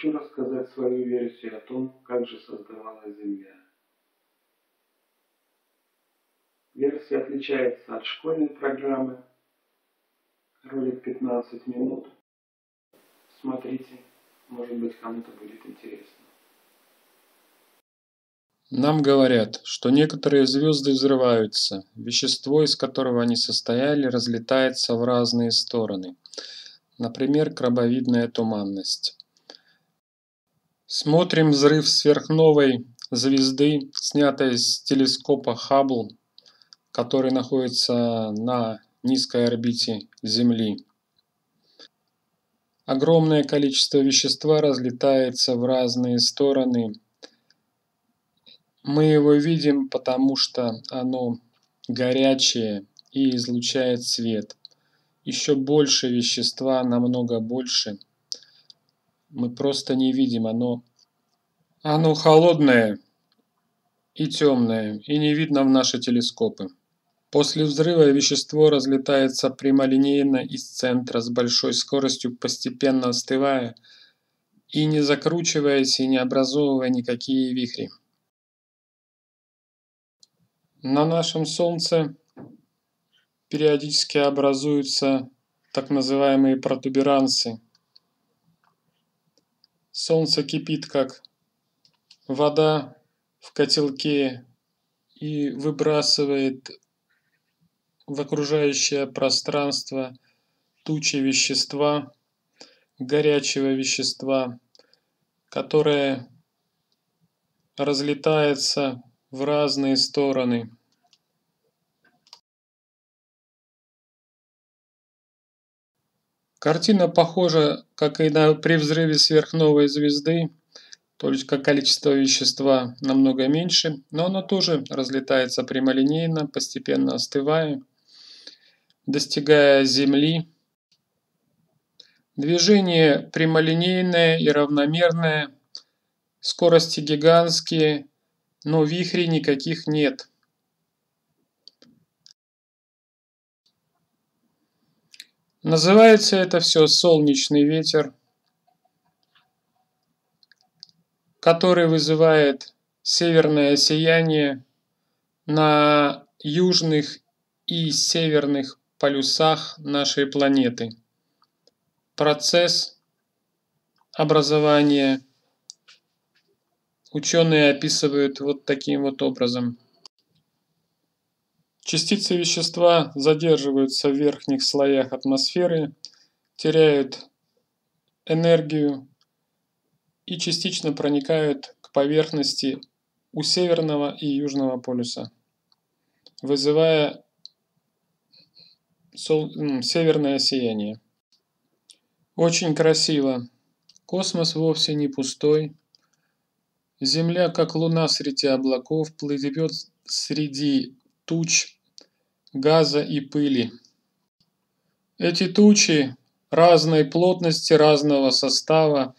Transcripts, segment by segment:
хочу рассказать свою версию о том, как же создавалась Земля. Версия отличается от школьной программы. Ролик 15 минут. Смотрите, может быть, кому-то будет интересно. Нам говорят, что некоторые звезды взрываются, вещество, из которого они состояли, разлетается в разные стороны. Например, крабовидная туманность. Смотрим взрыв сверхновой звезды, снятой с телескопа Хаббл, который находится на низкой орбите Земли. Огромное количество вещества разлетается в разные стороны. Мы его видим, потому что оно горячее и излучает свет. Еще больше вещества, намного больше. Мы просто не видим, оно холодное и темное, и не видно в наши телескопы. После взрыва вещество разлетается прямолинейно из центра с большой скоростью, постепенно остывая и не закручиваясь и не образовывая никакие вихри. На нашем Солнце периодически образуются так называемые протуберанцы. Солнце кипит как вода в котелке и выбрасывает в окружающее пространство тучи вещества, горячего вещества, которое разлетается в разные стороны. Картина похожа, как и при взрыве сверхновой звезды, только количество вещества намного меньше, но оно тоже разлетается прямолинейно, постепенно остывая, достигая Земли. Движение прямолинейное и равномерное, скорости гигантские, но вихрей никаких нет. Называется это все солнечный ветер, который вызывает северное сияние на южных и северных полюсах нашей планеты. Процесс образования ученые описывают вот таким вот образом. Частицы вещества задерживаются в верхних слоях атмосферы, теряют энергию и частично проникают к поверхности у северного и южного полюса, вызывая северное сияние. Очень красиво. Космос вовсе не пустой. Земля, как луна среди облаков, плывет среди туч, газа и пыли. Эти тучи разной плотности, разного состава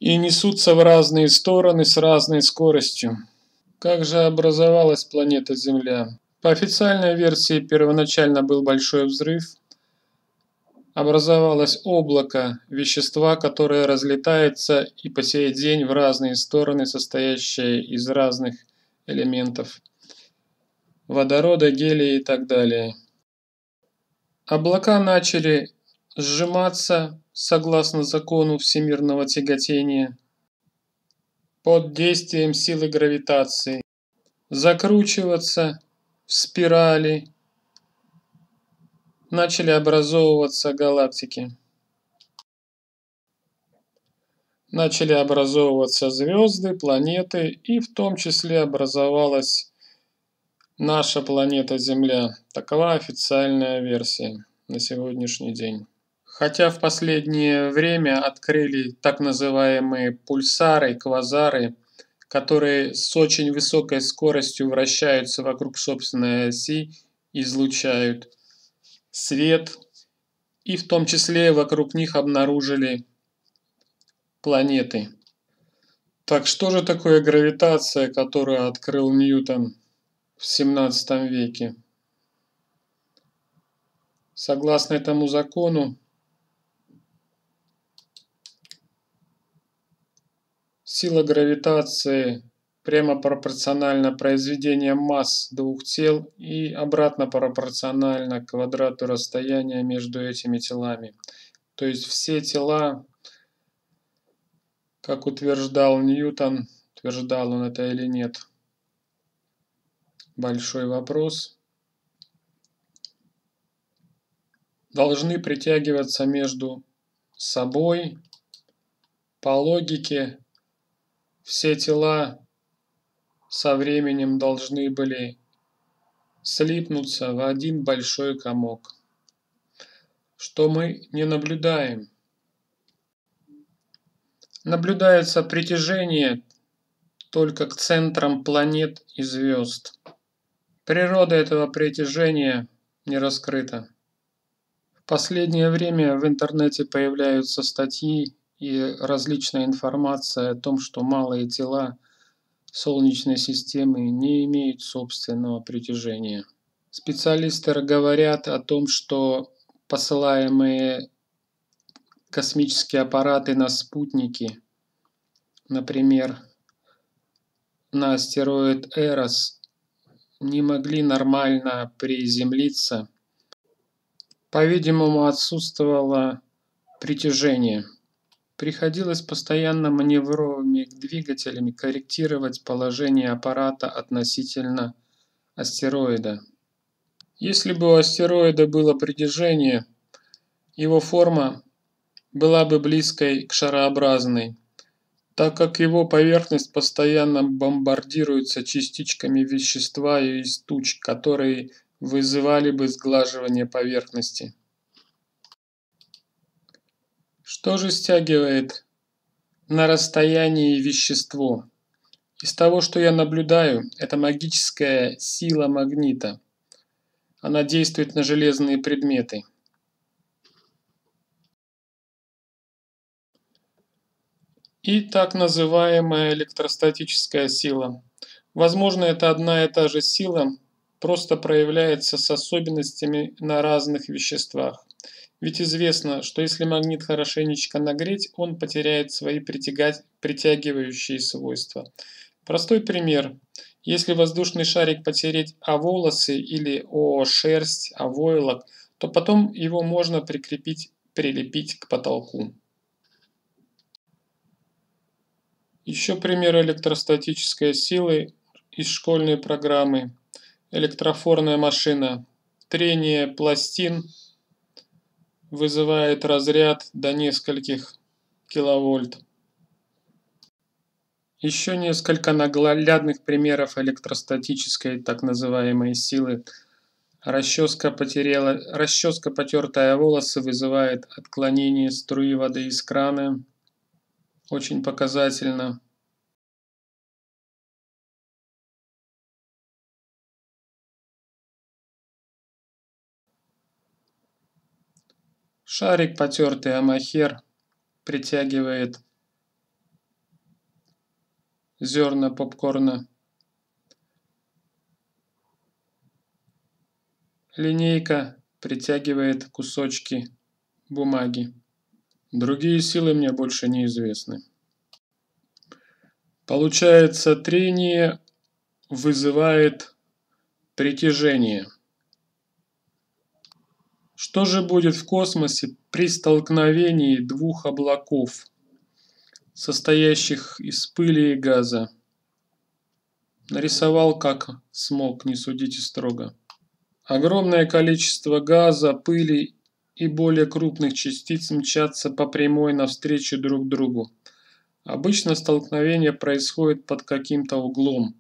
и несутся в разные стороны с разной скоростью. Как же образовалась планета Земля? По официальной версии, первоначально был большой взрыв. Образовалось облако вещества, которое разлетается и по сей день в разные стороны, состоящее из разных элементов водорода, гелия и так далее. Облака начали сжиматься согласно закону всемирного тяготения под действием силы гравитации, закручиваться в спирали, начали образовываться галактики. Начали образовываться звезды, планеты, и в том числе образовалась наша планета Земля. Такова официальная версия на сегодняшний день. Хотя в последнее время открыли так называемые пульсары, квазары, которые с очень высокой скоростью вращаются вокруг собственной оси, излучают свет, и в том числе вокруг них обнаружили планеты. Так что же такое гравитация, которую открыл Ньютон в 17 веке? Согласно этому закону, Сила гравитации прямо пропорциональна произведениям масс двух тел и обратно пропорциональна квадрату расстояния между этими телами. То есть все тела, как утверждал Ньютон, утверждал он это или нет, большой вопрос, должны притягиваться между собой. По логике, все тела со временем должны были слипнуться в один большой комок, что мы не наблюдаем. Наблюдается притяжение только к центрам планет и звезд. Природа этого притяжения не раскрыта. В последнее время в интернете появляются статьи и различная информация о том, что малые тела Солнечной системы не имеют собственного притяжения. Специалисты говорят о том, что посылаемые космические аппараты на спутники, например, на астероид Эрос, не могли нормально приземлиться. По-видимому, отсутствовало притяжение. Приходилось постоянно маневровыми двигателями корректировать положение аппарата относительно астероида. Если бы у астероида было притяжение, его форма была бы близкой к шарообразной, так как его поверхность постоянно бомбардируется частичками вещества из туч, которые вызывали бы сглаживание поверхности. Что же стягивает на расстоянии вещество? Из того, что я наблюдаю, это магическая сила магнита. Она действует на железные предметы. И так называемая электростатическая сила. Возможно, это одна и та же сила, просто проявляется с особенностями на разных веществах. Ведь известно, что если магнит хорошенечко нагреть, он потеряет свои притягивающие свойства. Простой пример. Если воздушный шарик потереть о волосы или о шерсть, о войлок, то потом его можно прилепить к потолку. Еще пример электростатической силы из школьной программы. Электрофорная машина. Трение пластин вызывает разряд до нескольких киловольт. Еще несколько наглядных примеров электростатической так называемой силы. Расческа, потертая волосы, вызывает отклонение струи воды из крана. Очень показательно. Шарик, потертый о мохер, притягивает зерна попкорна. Линейка притягивает кусочки бумаги. Другие силы мне больше неизвестны. Получается, трение вызывает притяжение. Что же будет в космосе при столкновении двух облаков, состоящих из пыли и газа? Нарисовал как смог, не судите строго. Огромное количество газа, пыли и более крупных частиц мчатся по прямой навстречу друг другу. Обычно столкновение происходит под каким-то углом.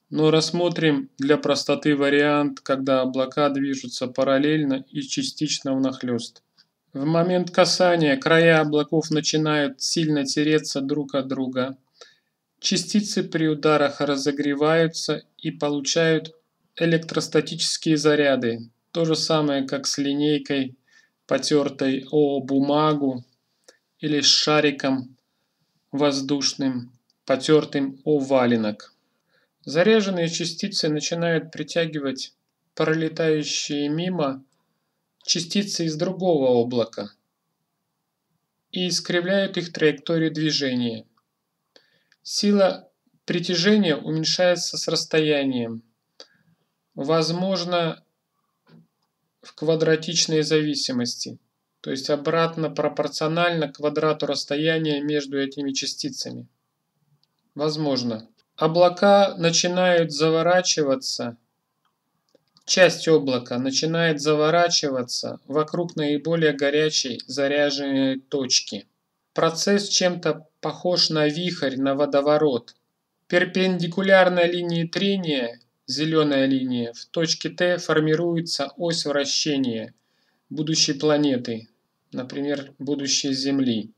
Но рассмотрим для простоты вариант, когда облака движутся параллельно и частично внахлёст. В момент касания края облаков начинают сильно тереться друг от друга. Частицы при ударах разогреваются и получают электростатические заряды. То же самое, как с линейкой, потертой о бумагу, или с шариком воздушным, потертым о валенок. Заряженные частицы начинают притягивать пролетающие мимо частицы из другого облака и искривляют их траекторию движения. Сила притяжения уменьшается с расстоянием. Возможно, в квадратичной зависимости, то есть обратно пропорционально квадрату расстояния между этими частицами. Возможно. Облака начинают заворачиваться, часть облака начинает заворачиваться вокруг наиболее горячей заряженной точки. Процесс чем-то похож на вихрь, на водоворот. Перпендикулярно линии трения, зеленая линия, в точке Т формируется ось вращения будущей планеты, например, будущей Земли.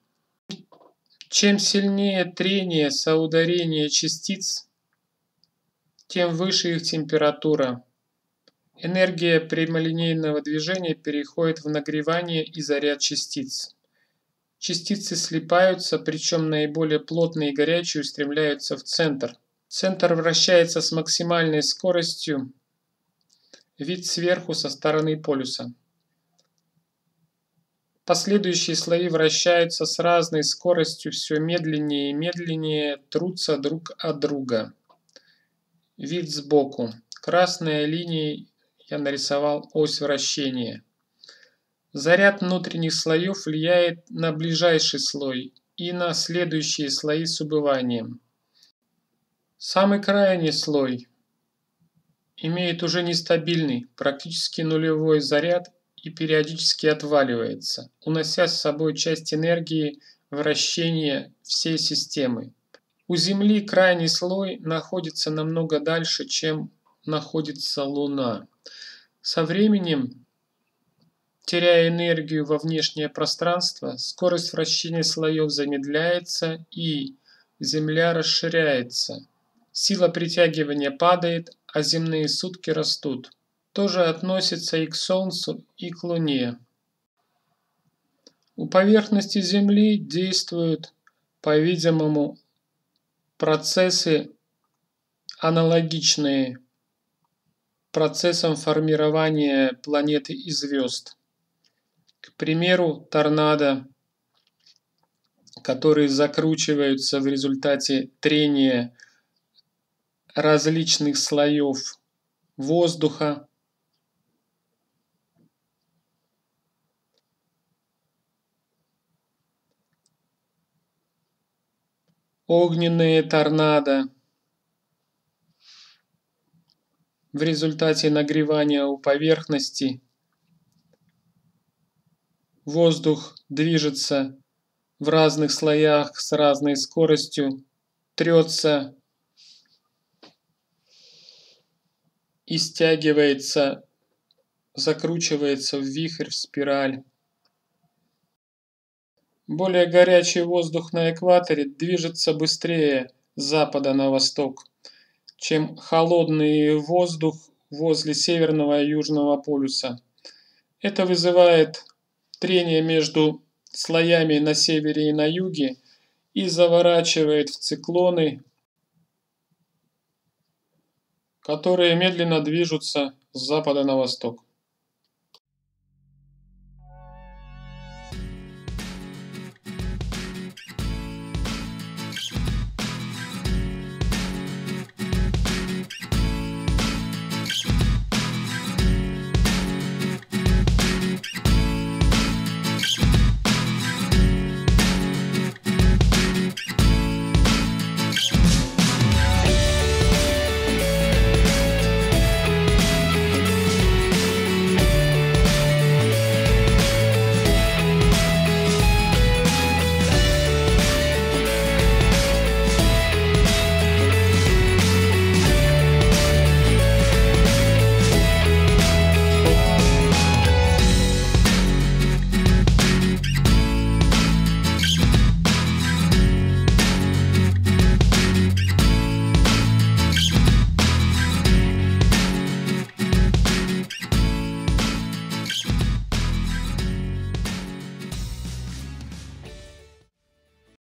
Чем сильнее трение соударения частиц, тем выше их температура. Энергия прямолинейного движения переходит в нагревание и заряд частиц. Частицы слипаются, причем наиболее плотные и горячие устремляются в центр. Центр вращается с максимальной скоростью, вид сверху со стороны полюса. Последующие слои вращаются с разной скоростью, все медленнее и медленнее, трутся друг от друга. Вид сбоку. Красной линией я нарисовал ось вращения. Заряд внутренних слоев влияет на ближайший слой и на следующие слои с убыванием. Самый крайний слой имеет уже нестабильный, практически нулевой заряд и периодически отваливается, унося с собой часть энергии вращения всей системы. У Земли крайний слой находится намного дальше, чем находится Луна. Со временем, теряя энергию во внешнее пространство, скорость вращения слоев замедляется и Земля расширяется. Сила притягивания падает, а земные сутки растут. Тоже относится и к Солнцу, и к Луне. У поверхности Земли действуют, по-видимому, процессы, аналогичные процессам формирования планеты и звезд. К примеру, торнадо, которые закручиваются в результате трения различных слоев воздуха. Огненные торнадо в результате нагревания у поверхности. Воздух движется в разных слоях с разной скоростью, трется и стягивается, закручивается в вихрь, в спираль. Более горячий воздух на экваторе движется быстрее с запада на восток, чем холодный воздух возле северного и южного полюса. Это вызывает трение между слоями на севере и на юге и заворачивает в циклоны, которые медленно движутся с запада на восток.